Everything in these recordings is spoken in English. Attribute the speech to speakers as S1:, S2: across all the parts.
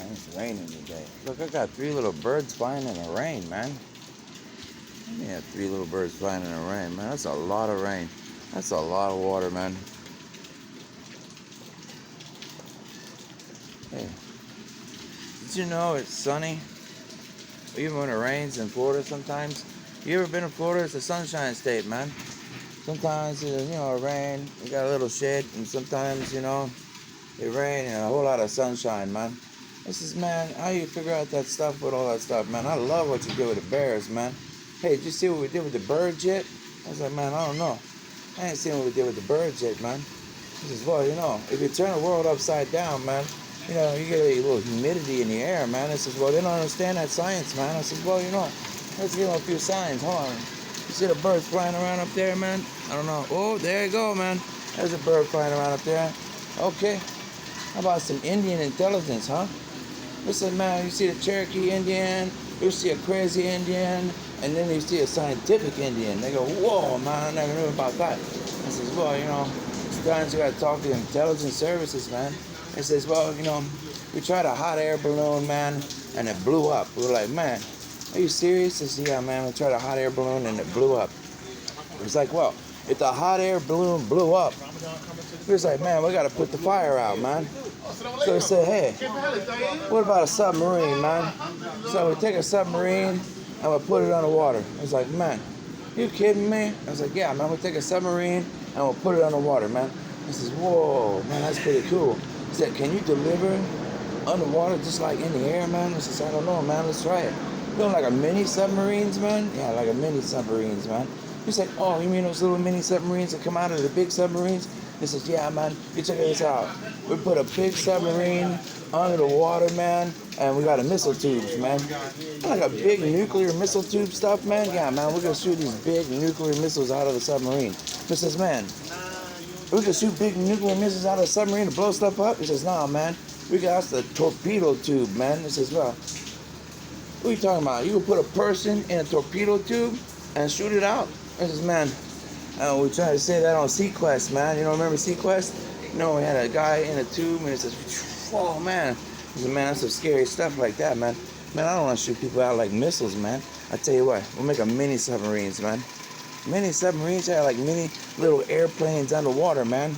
S1: man. It's raining today. Look, I got 3 little birds flying in the rain, man. Yeah, 3 little birds flying in the rain, man. That's a lot of rain. That's a lot of water, man. Hey, did you know it's sunny? Even when it rains in Florida sometimes. You ever been to Florida? It's a sunshine state, man. Sometimes, it rain, you got a little shade, and sometimes, it rain and a whole lot of sunshine, man. This is, man, how you figure out that stuff with all that stuff, man? I love what you did with the bears, man. Hey, did you see what we did with the birds yet? I was like, man, I don't know. I ain't seen what we did with the birds yet, man. He says, well, if you turn the world upside down, man, you get a little humidity in the air, man. I says, well, they don't understand that science, man. I says, well, let's give them a few signs. Hold on. You see the birds flying around up there, man? I don't know. Oh, there you go, man. There's a bird flying around up there. Okay. How about some Indian intelligence, huh? Listen, man, you see the Cherokee Indian, you see a crazy Indian, and then you see a scientific Indian. They go, whoa, man, I never knew about that. I says, well, sometimes you got to talk to the intelligence services, man. It says, well, we tried a hot air balloon, man, and it blew up. We were like, man, are you serious? I said, yeah, man, we tried a hot air balloon and it blew up. It was like, well, if the hot air balloon blew up, we was like, man, we got to put the fire out, man. So we said, hey, what about a submarine, man? So we take a submarine and we put it underwater. I was like, man, you kidding me? I was like, yeah, man, we take a submarine and we'll put it underwater, man. He says, whoa, man, that's pretty cool. He said, can you deliver underwater just like in the air, man? I says, I don't know, man, let's try it. Like a mini submarines, man? Yeah, like a mini submarines, man. He's like, oh, you mean those little mini submarines that come out of the big submarines? He says, yeah, man, you check this out. We put a big submarine under the water, man, and we got a missile tubes, man. Like a big nuclear missile tube stuff, man. Yeah, man, we're going to shoot these big nuclear missiles out of the submarine. He says, man, we can shoot big nuclear missiles out of the submarine to blow stuff up? He says, nah, man, we got the torpedo tube, man. He says, well, what are you talking about? You can put a person in a torpedo tube and shoot it out? I says, man, we tried to say that on Sequest, man. Remember Sequest? We had a guy in a tube and it says, oh, man. He said, man, that's some scary stuff like that, man. Man, I don't want to shoot people out like missiles, man. I tell you what, we'll make a mini submarines, man. Mini submarines are like mini little airplanes underwater, man.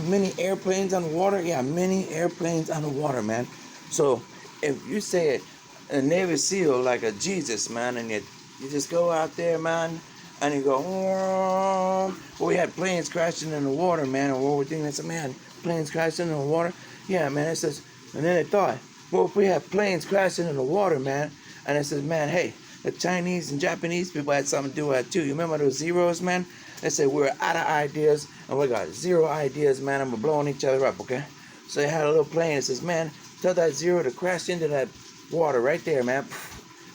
S1: Mini airplanes underwater? Yeah, mini airplanes underwater, man. So if you say a Navy SEAL like a Jesus, man, and you just go out there, man, and you go, well, we had planes crashing in the water, man, and what we're thinking, I said, man, planes crashing in the water? Yeah, man, it says, and then they thought, well, if we have planes crashing in the water, man, and it says, man, hey, the Chinese and Japanese people had something to do with it too. You remember those zeros, man? They said, we're out of ideas, and we got 0 ideas, man, and we're blowing each other up, okay? So they had a little plane that says, man, tell that zero to crash into that water right there, man.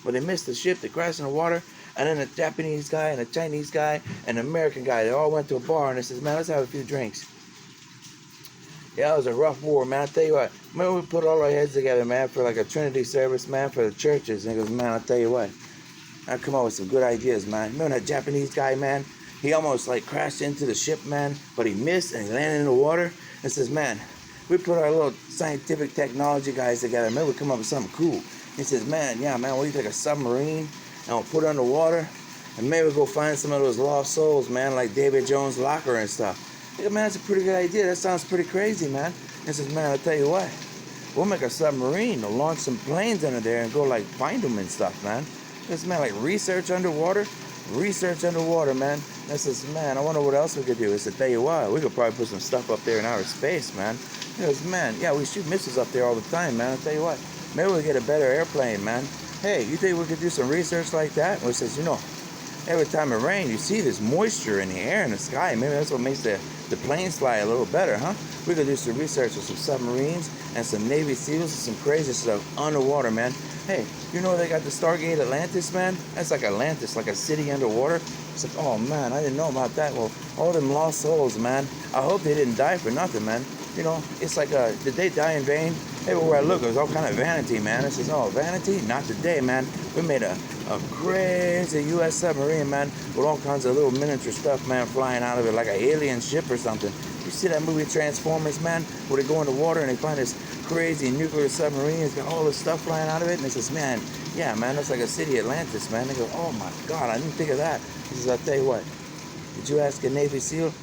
S1: But they missed the ship, they crashed in the water, and then a Japanese guy and a Chinese guy and an American guy, they all went to a bar and they says, man, let's have a few drinks. Yeah, it was a rough war, man. I tell you what, remember we put all our heads together, man, for like a Trinity service, man, for the churches. And he goes, man, I'll tell you what, I come up with some good ideas, man. Remember that Japanese guy, man? He almost like crashed into the ship, man, but he missed and he landed in the water. And says, man, we put our little scientific technology guys together. Maybe we come up with something cool. He says, man, yeah, man, we take a submarine and we'll put it underwater, and maybe we'll go find some of those lost souls, man, like David Jones' locker and stuff. Yeah, man, that's a pretty good idea. That sounds pretty crazy, man. He says, man, I'll tell you what, we'll make a submarine to launch some planes under there and go, like, find them and stuff, man. This man, like, research underwater, man. I says, man, I wonder what else we could do. I said, tell you what, we could probably put some stuff up there in outer space, man. He goes, man, yeah, we shoot missiles up there all the time, man. I'll tell you what, maybe we'll get a better airplane, man. Hey, you think we could do some research like that? Well, it says, every time it rains, you see this moisture in the air in the sky. Maybe that's what makes the planes fly a little better, huh? We could do some research with some submarines and some Navy SEALs and some crazy stuff underwater, man. Hey, they got the Stargate Atlantis, man? That's like Atlantis, like a city underwater. It's like, oh, man, I didn't know about that. Well, all them lost souls, man. I hope they didn't die for nothing, man. It's like, did they die in vain? Everywhere I look, it was all kind of vanity, man. It says, oh, vanity? Not today, man. We made a crazy U.S. submarine, man, with all kinds of little miniature stuff, man, flying out of it like an alien ship or something. You see that movie Transformers, man, where they go in the water and they find this crazy nuclear submarine? It's got all this stuff flying out of it, and it says, man, yeah, man, that's like a city Atlantis, man. They go, oh my God, I didn't think of that. He says, I'll tell you what, did you ask a Navy SEAL?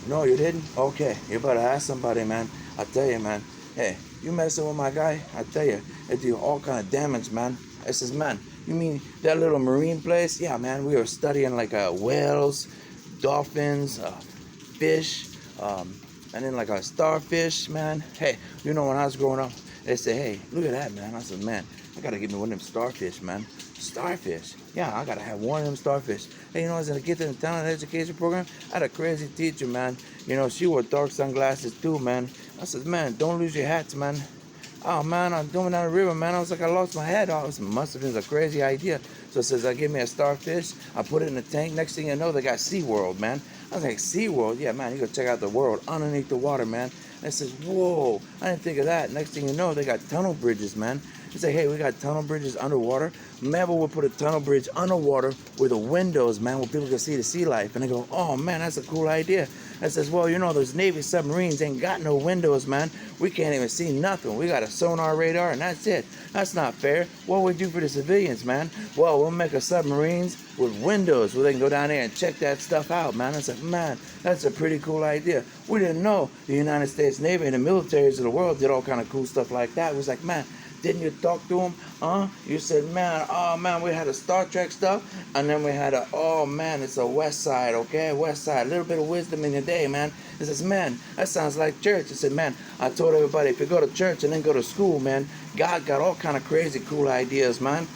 S1: No, you didn't? Okay, you better ask somebody, man. I tell you, man. Hey, you messing with my guy? I tell you, it do all kind of damage, man. I says, man, you mean that little marine place? Yeah, man, we were studying like whales, dolphins, fish, and then like a starfish, man. Hey, you know when I was growing up, they say, hey, look at that, man. I said, man, I gotta get me one of them starfish, man. Starfish? Yeah, I gotta have one of them starfish. Hey, you know, I was in a Gifted and Talented Education program. I had a crazy teacher, man. You know, she wore dark sunglasses too, man. I said, man, don't lose your hats, man. Oh man, I'm going down the river, man. I was like, I lost my head. Oh, it must have been a crazy idea. So it says, I give me a starfish. I put it in the tank. Next thing you know, they got SeaWorld, man. I was like, SeaWorld? Yeah, man, you go check out the world underneath the water, man. And it says, whoa, I didn't think of that. Next thing you know, they got tunnel bridges, man. They say, hey, we got tunnel bridges underwater. Maybe we'll put a tunnel bridge underwater with the windows, man, where people can see the sea life. And they go, oh, man, that's a cool idea. I says, well, you know, those Navy submarines ain't got no windows, man. We can't even see nothing. We got a sonar radar, and that's it. That's not fair. What we do for the civilians, man? Well, we'll make a submarines with windows where they can go down there and check that stuff out, man. I said, man, that's a pretty cool idea. We didn't know the United States Navy and the militaries of the world did all kind of cool stuff like that. It was like, man, didn't you talk to him? You said, man, oh man, we had a Star Trek stuff, and then we had a, oh man, it's a West Side, okay? West Side, a little bit of wisdom in your day, man. It says, man, that sounds like church. I said, man, I told everybody, if you go to church and then go to school, man, God got all kind of crazy cool ideas, man.